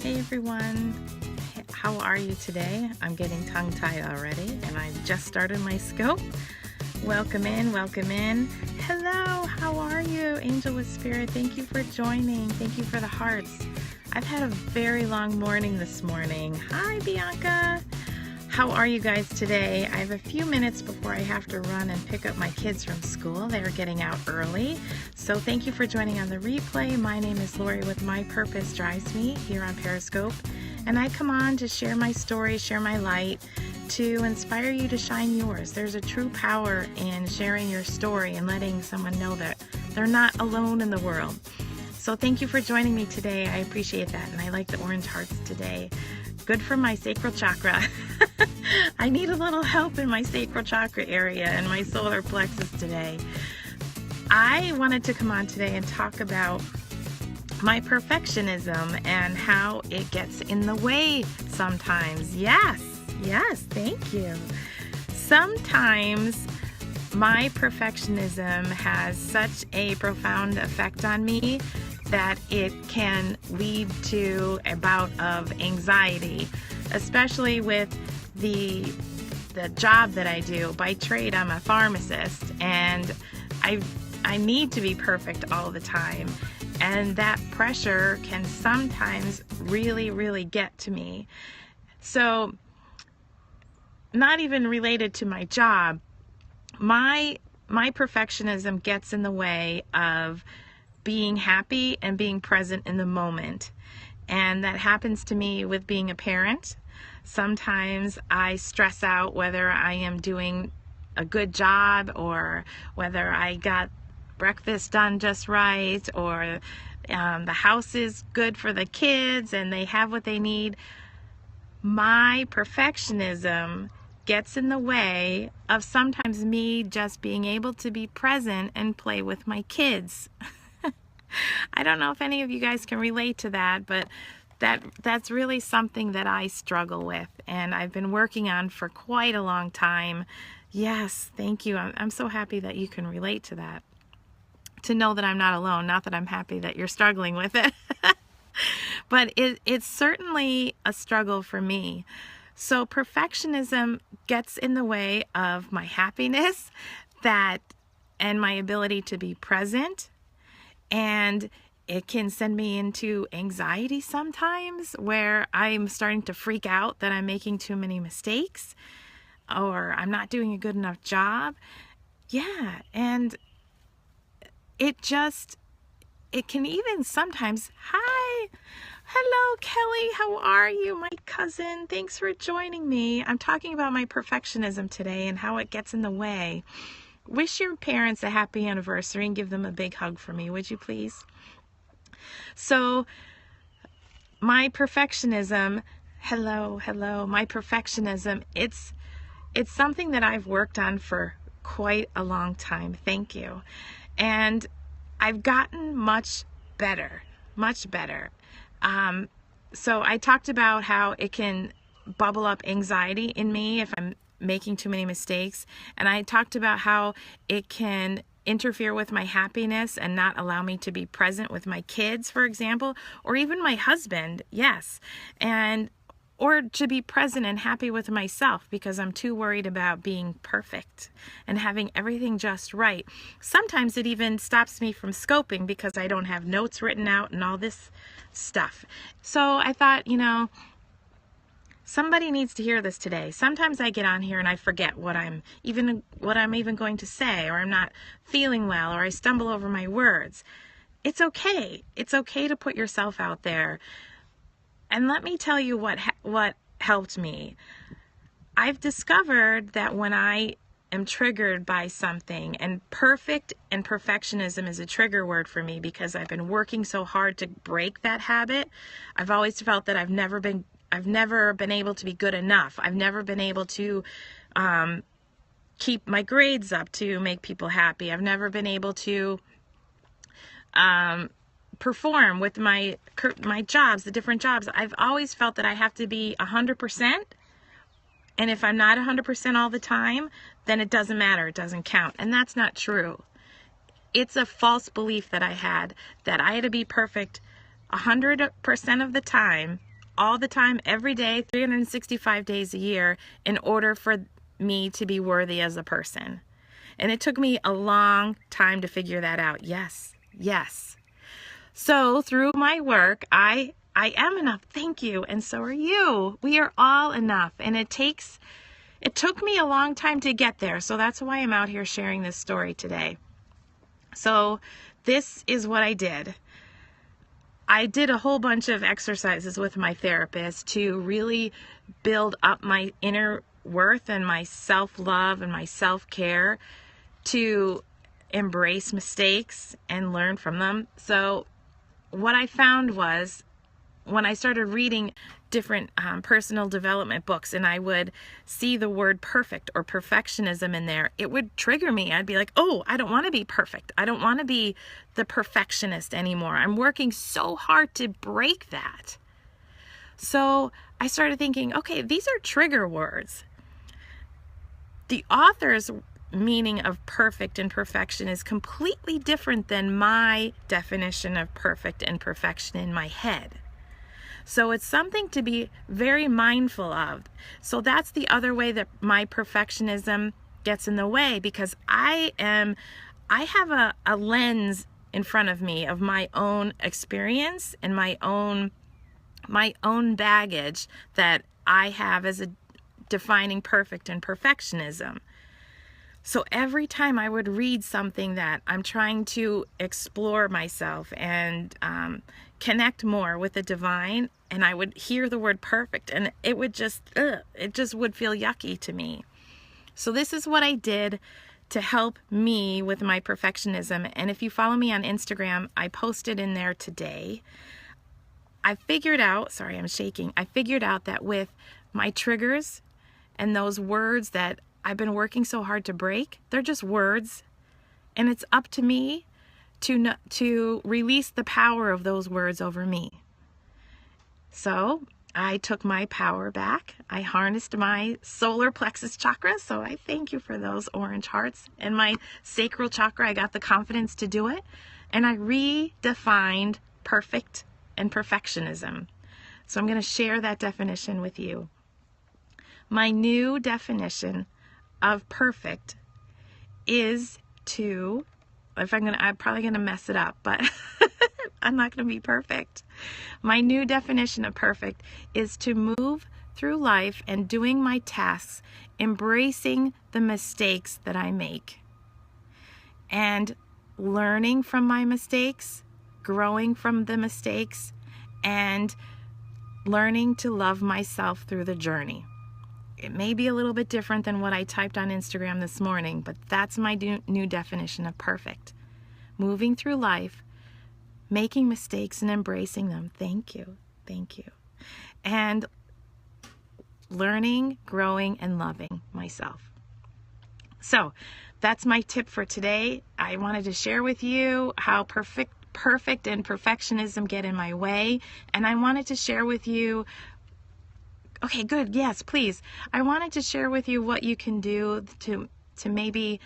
Hey everyone, how are you today? I'm getting tongue-tied already and I just started my scope. Welcome in, welcome in. Hello, how are you? Angel with Spirit, thank you for joining. Thank you for the hearts. I've had a very long morning this morning. Hi Bianca. How are you guys today? I have a few minutes before I have to run and pick up my kids from school. They're getting out early. So thank you for joining on the replay. My name is Lori with My Purpose Drives Me here on Periscope. And I come on to share my story, share my light, to inspire you to shine yours. There's a true power in sharing your story and letting someone know that they're not alone in the world. So thank you for joining me today. I appreciate that. And I like the orange hearts today. Good for my sacral chakra. I need a little help in my sacral chakra area and my solar plexus today. I wanted to come on today and talk about my perfectionism and how it gets in the way sometimes. Yes, thank you. Sometimes my perfectionism has such a profound effect on me that it can lead to a bout of anxiety, especially with the job that I do. By trade, I'm a pharmacist, and I need to be perfect all the time, and that pressure can sometimes really get to me. So, not even related to my job, my perfectionism gets in the way of being happy and being present in the moment. And that happens to me with being a parent. Sometimes I stress out whether I am doing a good job or whether I got breakfast done just right, or the house is good for the kids and they have what they need. My perfectionism gets in the way of sometimes me just being able to be present and play with my kids. I don't know if any of you guys can relate to that, but that's really something that I struggle with, and I've been working on for quite a long time. Yes, thank you. I'm so happy that you can relate to that. To know that I'm not alone, not that I'm happy that you're struggling with it. But it's certainly a struggle for me. So perfectionism gets in the way of my happiness and my ability to be present. And it can send me into anxiety sometimes, where I'm starting to freak out that I'm making too many mistakes or I'm not doing a good enough job. Yeah, and it can even sometimes, hi, hello Kelly, how are you, my cousin? Thanks for joining me. I'm talking about my perfectionism today and how it gets in the way. Wish your parents a happy anniversary and give them a big hug for me, would you please? So, my perfectionism, hello, my perfectionism, it's something that I've worked on for quite a long time. Thank you. And I've gotten much better. So I talked about how it can bubble up anxiety in me if I'm making too many mistakes, and I talked about how it can interfere with my happiness and not allow me to be present with my kids, for example, or even my husband. Yes, or to be present and happy with myself because I'm too worried about being perfect and having everything just right. Sometimes it even stops me from scoping because I don't have notes written out and all this stuff. So I thought, somebody needs to hear this today. Sometimes I get on here and I forget what I'm even going to say, or I'm not feeling well, or I stumble over my words. It's okay. It's okay to put yourself out there. And let me tell you what helped me. I've discovered that when I am triggered by something, and perfect and perfectionism is a trigger word for me because I've been working so hard to break that habit. I've always felt that I've never been able to be good enough. I've never been able to keep my grades up to make people happy. I've never been able to perform with my jobs, the different jobs. I've always felt that I have to be 100%. And if I'm not 100% all the time, then it doesn't matter. It doesn't count. And that's not true. It's a false belief that I had to be perfect 100% of the time all the time, every day, 365 days a year in order for me to be worthy as a person. And it took me a long time to figure that out. Yes, yes. So through my work, I am enough. Thank you. And so are you. We are all enough. And it took me a long time to get there. So that's why I'm out here sharing this story today. So this is what I did. I did a whole bunch of exercises with my therapist to really build up my inner worth and my self-love and my self-care, to embrace mistakes and learn from them. So what I found was, when I started reading different personal development books and I would see the word perfect or perfectionism in there, it would trigger me. I'd be like, oh, I don't want to be perfect. I don't want to be the perfectionist anymore. I'm working so hard to break that. So I started thinking, okay, these are trigger words. The author's meaning of perfect and perfection is completely different than my definition of perfect and perfection in my head. So it's something to be very mindful of. So that's the other way that my perfectionism gets in the way, because I have a lens in front of me of my own experience and my own baggage that I have as a defining perfect and perfectionism. So every time I would read something that I'm trying to explore myself and connect more with the divine, and I would hear the word perfect, and it would just would feel yucky to me. So this is what I did to help me with my perfectionism. And if you follow me on Instagram, I posted in there today. I figured out that with my triggers and those words that I've been working so hard to break, they're just words, and it's up to me to release the power of those words over me. So I took my power back. I harnessed my solar plexus chakra, so I thank you for those orange hearts. And my sacral chakra, I got the confidence to do it, and I redefined perfect and perfectionism. So I'm going to share that definition with you. My new definition of perfect is I'm probably going to mess it up, but I'm not going to be perfect. My new definition of perfect is to move through life and doing my tasks, embracing the mistakes that I make, and learning from my mistakes, growing from the mistakes, and learning to love myself through the journey. It may be a little bit different than what I typed on Instagram this morning, but that's my new definition of perfect. Moving through life, making mistakes and embracing them. Thank you. Thank you. And learning, growing, and loving myself. So that's my tip for today. I wanted to share with you how perfect and perfectionism get in my way. And I wanted to share with you, okay, good. Yes, please. I wanted to share with you what you can do to maybe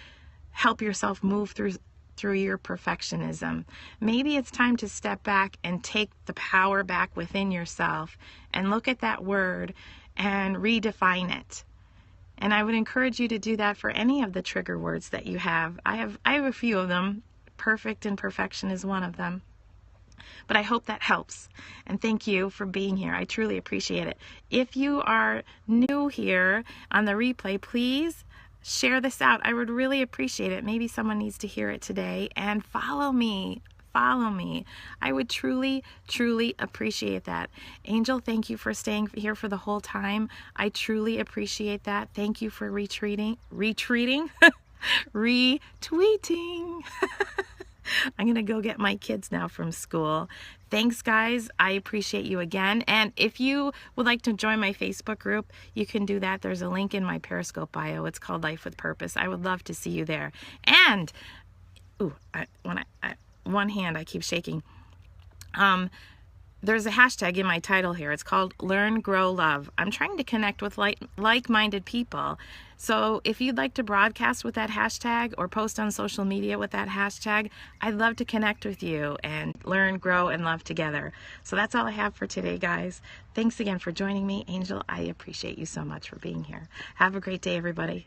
help yourself move through your perfectionism. Maybe it's time to step back and take the power back within yourself and look at that word and redefine it. And I would encourage you to do that for any of the trigger words that you have. I have a few of them. Perfect and perfection is one of them. But I hope that helps. And thank you for being here. I truly appreciate it. If you are new here on the replay, please share this out. I would really appreciate it. Maybe someone needs to hear it today. And follow me. Follow me. I would truly, truly appreciate that. Angel, thank you for staying here for the whole time. I truly appreciate that. Thank you for retweeting. I'm going to go get my kids now from school. Thanks, guys. I appreciate you again. And if you would like to join my Facebook group, you can do that. There's a link in my Periscope bio. It's called Life with Purpose. I would love to see you there. And, one hand I keep shaking. there's a hashtag in my title here. It's called Learn, Grow, Love. I'm trying to connect with like-minded people. So if you'd like to broadcast with that hashtag or post on social media with that hashtag, I'd love to connect with you and learn, grow, and love together. So that's all I have for today, guys. Thanks again for joining me. Angel, I appreciate you so much for being here. Have a great day, everybody.